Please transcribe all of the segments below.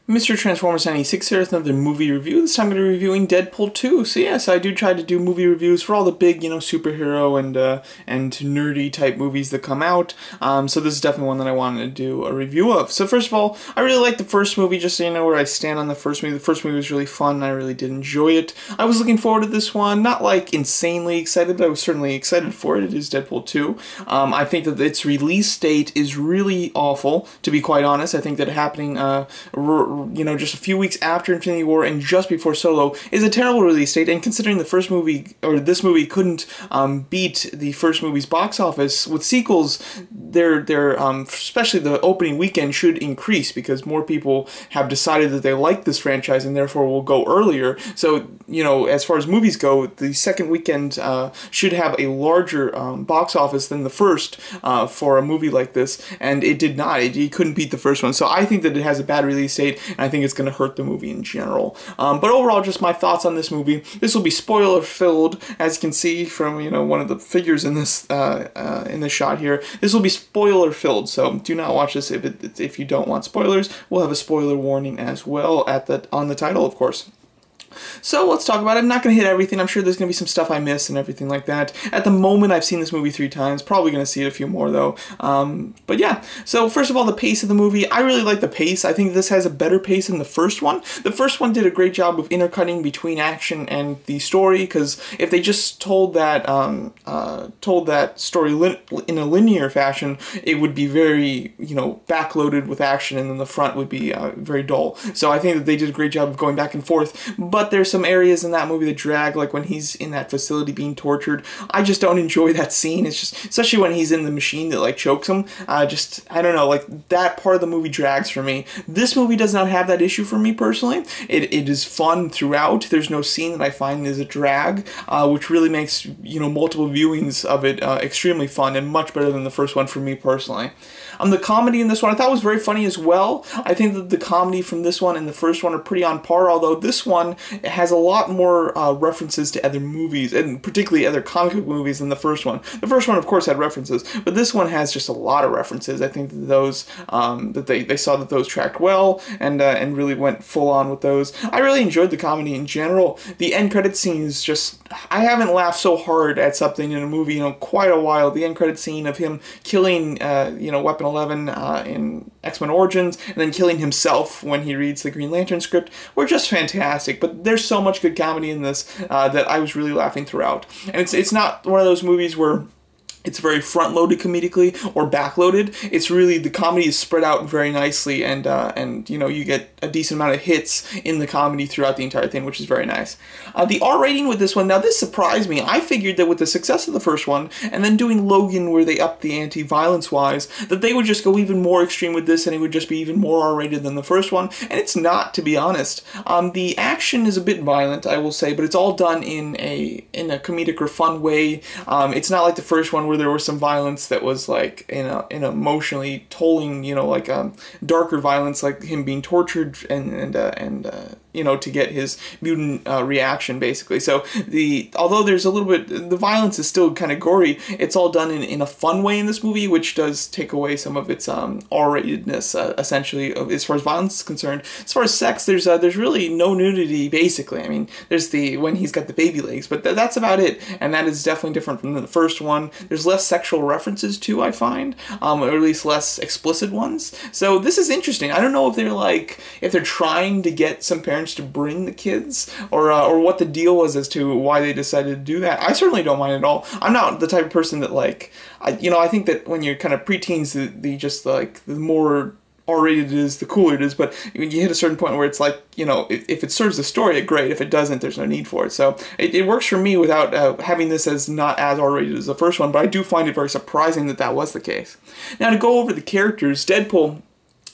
Mr. Transformers 96 here with another movie review. This time I'm going to be reviewing Deadpool 2. So yes, I do try to do movie reviews for all the big, superhero and nerdy type movies that come out. So this is definitely one that I wanted to do a review of. So first of all, I really liked the first movie, just so you know where I stand on the first movie. The first movie was really fun, and I really did enjoy it. I was looking forward to this one, not like insanely excited, but I was certainly excited for it. It is Deadpool 2. I think that its release date is really awful, to be quite honest. I think that happening just a few weeks after Infinity War and just before Solo is a terrible release date, and considering the first movie, or this movie, couldn't beat the first movie's box office, with sequels, especially the opening weekend should increase because more people have decided that they like this franchise and therefore will go earlier. So, as far as movies go, the second weekend should have a larger box office than the first for a movie like this, and it did not. It couldn't beat the first one. So I think that it has a bad release date, and I think it's going to hurt the movie in general. But overall, just my thoughts on this movie. This will be spoiler-filled, as you can see from one of the figures in this shot here. This will be spoiler-filled, so do not watch this if you don't want spoilers. We'll have a spoiler warning as well on the title, of course. So let's talk about it. I'm not going to hit everything. I'm sure there's going to be some stuff I miss and everything like that. At the moment, I've seen this movie 3 times. Probably going to see it a few more, though. But yeah. So first of all, the pace of the movie. I really like the pace. I think this has a better pace than the first one. The first one did a great job of intercutting between action and the story, because if they just told that story in a linear fashion, it would be very, backloaded with action, and then the front would be very dull. So I think that they did a great job of going back and forth. But there's some areas in that movie that drag, like when he's in that facility being tortured. I just don't enjoy that scene. It's just, especially when he's in the machine that chokes him. I don't know, that part of the movie drags for me. This movie does not have that issue for me personally. It is fun throughout. There's no scene that I find is a drag, which really makes multiple viewings of it extremely fun and much better than the first one for me personally. The comedy in this one I thought was very funny as well. I think that the comedy from this one and the first one are pretty on par, although this one has a lot more references to other movies, and particularly other comic book movies, than the first one. The first one, of course, had references, but this one has just a lot of references. I think that those they saw that those tracked well and really went full on with those. I really enjoyed the comedy in general. The end credit scene is just, I haven't laughed so hard at something in a movie in quite a while. The end credit scene of him killing Weapon 11 in X-Men Origins, and then killing himself when he reads the Green Lantern script, were just fantastic. But there's so much good comedy in this that I was really laughing throughout. And it's not one of those movies where it's very front-loaded comedically or back-loaded. It's really, the comedy is spread out very nicely, and you get a decent amount of hits in the comedy throughout the entire thing, which is very nice. The R rating with this one, now this surprised me. I figured that with the success of the first one, and then doing Logan where they upped the ante violence-wise, that they would just go even more extreme with this, and it would just be even more R-rated than the first one, and it's not, to be honest. The action is a bit violent, I will say, but it's all done in a comedic or fun way. It's not like the first one where there was some violence that was in emotionally tolling, darker violence, like him being tortured and to get his mutant reaction, basically. So although there's a little bit, the violence is still kind of gory, it's all done in a fun way in this movie, which does take away some of its R-ratedness, essentially, as far as violence is concerned. As far as sex, there's really no nudity, basically. I mean, there's when he's got the baby legs, but that's about it, and that is definitely different from the first one. There's less sexual references too, I find, or at least less explicit ones. So this is interesting. I don't know if they're trying to get some parents to bring the kids, or what the deal was as to why they decided to do that. I certainly don't mind at all. I'm not the type of person that I think that when you're kind of preteens, the more R-rated it is, the cooler it is, but when you hit a certain point where it's if it serves the story, great. If it doesn't, there's no need for it. So it works for me without having this as not as R-rated as the first one, but I do find it very surprising that was the case. Now, to go over the characters, Deadpool,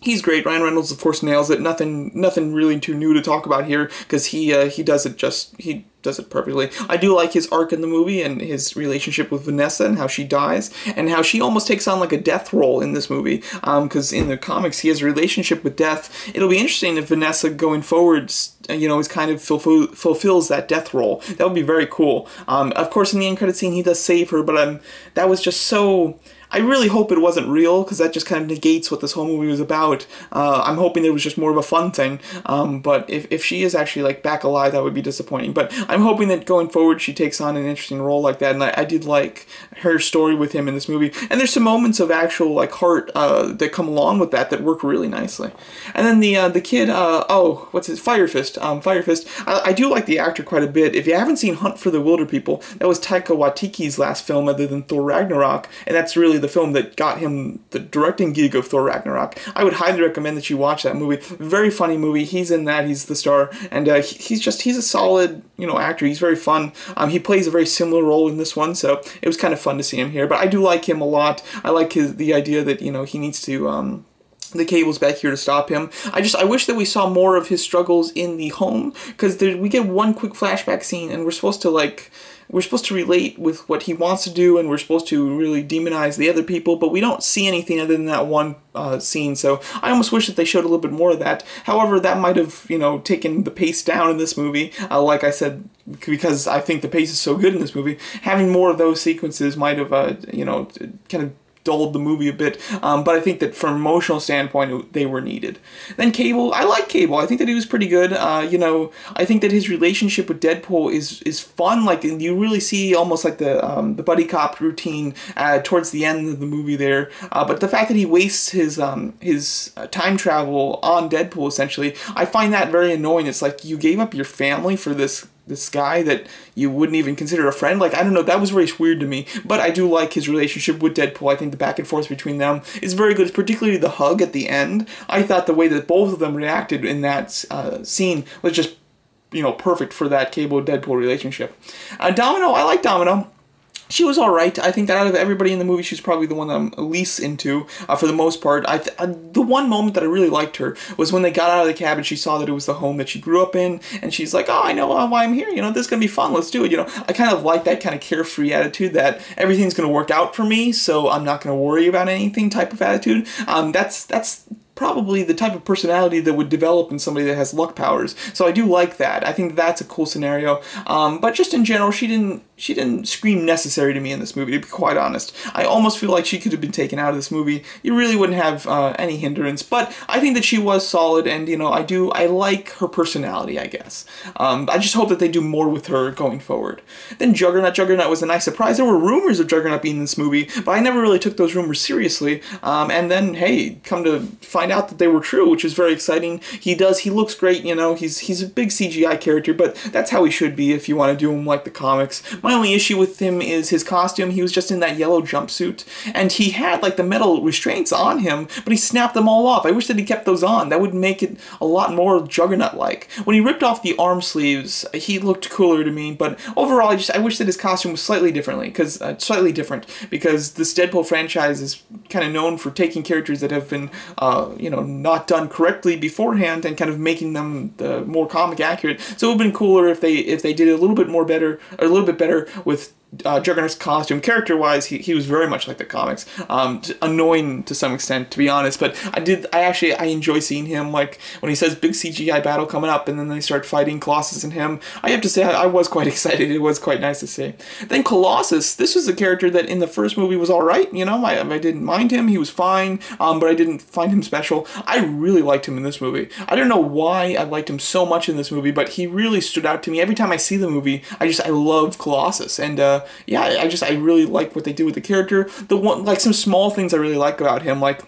he's great. Ryan Reynolds, of course, nails it. Nothing really too new to talk about here, because he does it perfectly. I do like his arc in the movie and his relationship with Vanessa and how she dies and how she almost takes on a death role in this movie, because in the comics he has a relationship with death. It'll be interesting if Vanessa going forward is kind of fulfills that death role. That would be very cool. Of course, in the end credit scene he does save her, but that was just so, I really hope it wasn't real, because that just kind of negates what this whole movie was about. I'm hoping it was just more of a fun thing, but if she is actually like back alive, that would be disappointing. But I'm hoping that going forward she takes on an interesting role like that, and I did like her story with him in this movie. And there's some moments of actual like heart that come along with that work really nicely. And then the kid, oh, what's his, Fire Fist. Fire Fist. I do like the actor quite a bit. If you haven't seen Hunt for the Wilder People, that was Taika Waititi's last film other than Thor Ragnarok, and that's really the film that got him the directing gig of Thor Ragnarok. I would highly recommend that you watch that movie. Very funny movie. He's in that. He's the star, and he's a solid, actor. He's very fun. He plays a very similar role in this one, so it was kind of fun to see him here. But I do like him a lot. I like the idea that he needs to the Cable's back here to stop him. I wish that we saw more of his struggles in the home, because we get one quick flashback scene, and we're supposed to relate with what he wants to do, and we're supposed to really demonize the other people, but we don't see anything other than that one scene. So I almost wish that they showed a little bit more of that. However, that might have, taken the pace down in this movie. Like I said, because I think the pace is so good in this movie, having more of those sequences might have, kind of dulled the movie a bit, but I think that from an emotional standpoint, they were needed. Then Cable, I like Cable. I think that he was pretty good. I think that his relationship with Deadpool is fun. Like, you really see almost like the buddy cop routine towards the end of the movie there. But the fact that he wastes his time travel on Deadpool, essentially, I find that very annoying. It's like, you gave up your family for this guy that you wouldn't even consider a friend. Like, I don't know, that was very weird to me. But I do like his relationship with Deadpool. I think the back and forth between them is very good, particularly the hug at the end. I thought the way that both of them reacted in that scene was just, perfect for that Cable-Deadpool relationship. Domino, I like Domino. She was alright. I think that out of everybody in the movie, she's probably the one that I'm least into, for the most part. The one moment that I really liked her was when they got out of the cab and she saw that it was the home that she grew up in, and she's like, oh, I know why I'm here, this is going to be fun, let's do it, I kind of like that kind of carefree attitude, that everything's going to work out for me, so I'm not going to worry about anything type of attitude. That's probably the type of personality that would develop in somebody that has luck powers. So I do like that. I think that's a cool scenario. But just in general, she didn't scream necessary to me in this movie, to be quite honest. I almost feel like she could have been taken out of this movie. You really wouldn't have any hindrance. But I think that she was solid, and I like her personality, I guess. I just hope that they do more with her going forward. Then Juggernaut. Juggernaut was a nice surprise. There were rumors of Juggernaut being in this movie, but I never really took those rumors seriously. And then, hey, come to find out that they were true, which is very exciting. He looks great, he's a big CGI character, but that's how he should be if you want to do him like the comics. My only issue with him is his costume. He was just in that yellow jumpsuit, and he had like the metal restraints on him, but he snapped them all off. I wish that he kept those on. That would make it a lot more Juggernaut-like. When he ripped off the arm sleeves, he looked cooler to me, but overall, I wish that his costume was slightly different, because this Deadpool franchise is kind of known for taking characters that have been, not done correctly beforehand and kind of making them more comic accurate. So it would have been cooler if they did a little bit better with Juggernaut's costume. Character-wise, he was very much like the comics. Annoying to some extent, to be honest, but I enjoy seeing him, like, when he says big CGI battle coming up, and then they start fighting Colossus and him. I have to say, I was quite excited. It was quite nice to see. Then Colossus, this was a character that in the first movie was alright, I didn't mind him, he was fine, but I didn't find him special. I really liked him in this movie. I don't know why I liked him so much in this movie, but he really stood out to me. Every time I see the movie, I love Colossus, and I really like what they do with the character. Some small things I really like about him, like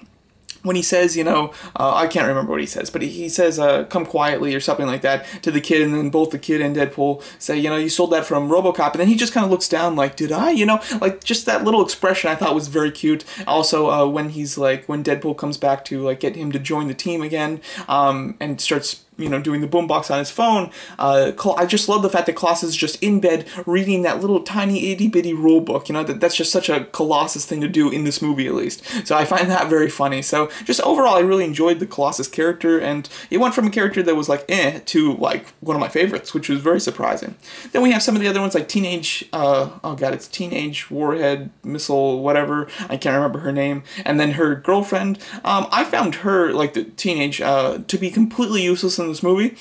when he says, I can't remember what he says, but he says, come quietly or something like that to the kid, and then both the kid and Deadpool say, you sold that from RoboCop, and then he just kind of looks down like, did I? Like, just that little expression I thought was very cute. Also, when Deadpool comes back to, get him to join the team again, and starts doing the boombox on his phone. I just love the fact that Colossus is just in bed reading that little tiny itty-bitty rule book. That's just such a Colossus thing to do in this movie, at least. So I find that very funny. So just overall, I really enjoyed the Colossus character, and it went from a character that was to one of my favorites, which was very surprising. Then we have some of the other ones, like Teenage Warhead Missile, whatever. I can't remember her name. And then her girlfriend. I found her, the teenage, to be completely useless in this movie.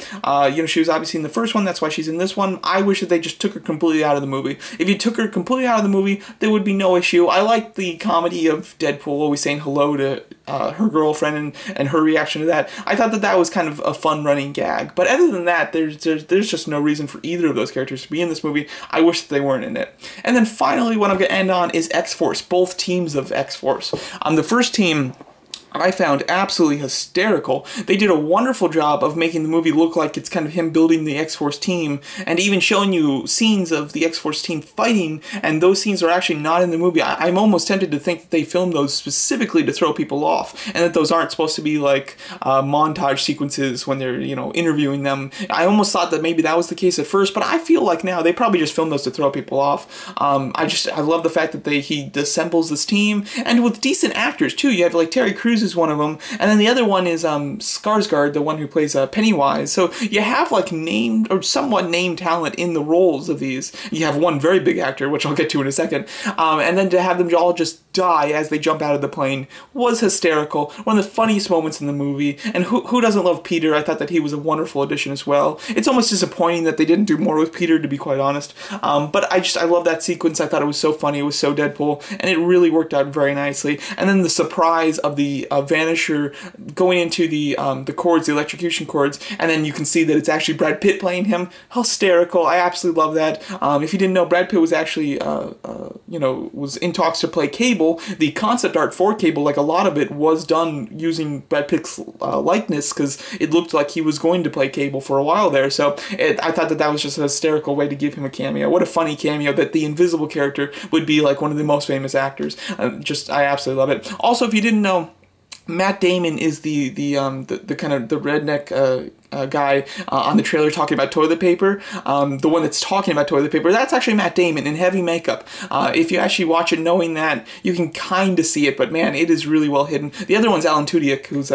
She was obviously in the first one, that's why she's in this one. I wish that they just took her completely out of the movie. If you took her completely out of the movie, there would be no issue. I like the comedy of Deadpool always saying hello to her girlfriend and her reaction to that. I thought that was kind of a fun running gag. But other than that, there's just no reason for either of those characters to be in this movie. I wish that they weren't in it. And then finally, what I'm going to end on is X-Force, both teams of X-Force. The first team I found absolutely hysterical. They did a wonderful job of making the movie look like it's kind of him building the X-Force team, and even showing you scenes of the X-Force team fighting, and those scenes are actually not in the movie. I'm almost tempted to think that they filmed those specifically to throw people off, and that those aren't supposed to be like montage sequences when they're, interviewing them. I almost thought that maybe that was the case at first, but I feel like now they probably just filmed those to throw people off. I love the fact that he assembles this team, and with decent actors too. You have like Terry Crews is one of them, and then the other one is Skarsgård, the one who plays Pennywise. So you have like named or somewhat named talent in the roles of these. You have one very big actor, which I'll get to in a second, and then to have them all just die as they jump out of the plane was hysterical. One of the funniest moments in the movie. And who doesn't love Peter? I thought that he was a wonderful addition as well. It's almost disappointing that they didn't do more with Peter, to be quite honest. But I love that sequence. I thought it was so funny. It was so Deadpool, and it really worked out very nicely. And then the surprise of the Vanisher going into the cords, the electrocution cords, and then you can see that it's actually Brad Pitt playing him. Hysterical. I absolutely love that. If you didn't know, Brad Pitt was actually was in talks to play Cable. The concept art for Cable, like a lot of it, was done using Brad Pitt's likeness, because it looked like he was going to play Cable for a while there. So I thought that was just a hysterical way to give him a cameo. What a funny cameo that the invisible character would be like one of the most famous actors. I absolutely love it. Also, if you didn't know, Matt Damon is the kind of the redneck guy on the trailer talking about toilet paper. The one that's talking about toilet paper, that's actually Matt Damon in heavy makeup. If you actually watch it knowing that, you can kind of see it, but man, it is really well hidden. The other one's Alan Tudyk, who's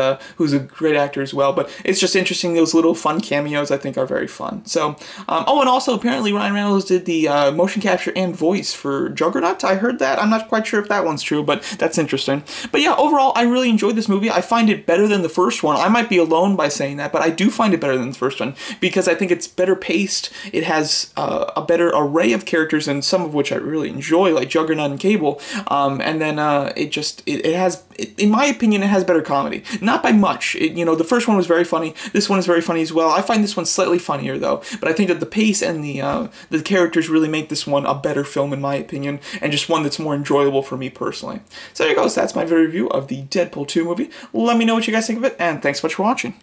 a great actor as well, but it's just interesting. Those little fun cameos I think are very fun. So, oh, and also apparently Ryan Reynolds did the motion capture and voice for Juggernaut. I heard that. I'm not quite sure if that one's true, but that's interesting. But yeah, overall, I really enjoyed this movie. I find it better than the first one. I might be alone by saying that, but I do find it better than the first one because I think it's better paced. It has a better array of characters, and some of which I really enjoy, like Juggernaut and Cable. And then it has, in my opinion, it has better comedy. Not by much. The first one was very funny. This one is very funny as well. I find this one slightly funnier though, but I think that the pace and the characters really make this one a better film in my opinion, and just one that's more enjoyable for me personally. So there you go. So that's my review of the Deadpool 2 movie. Let me know what you guys think of it, and thanks so much for watching.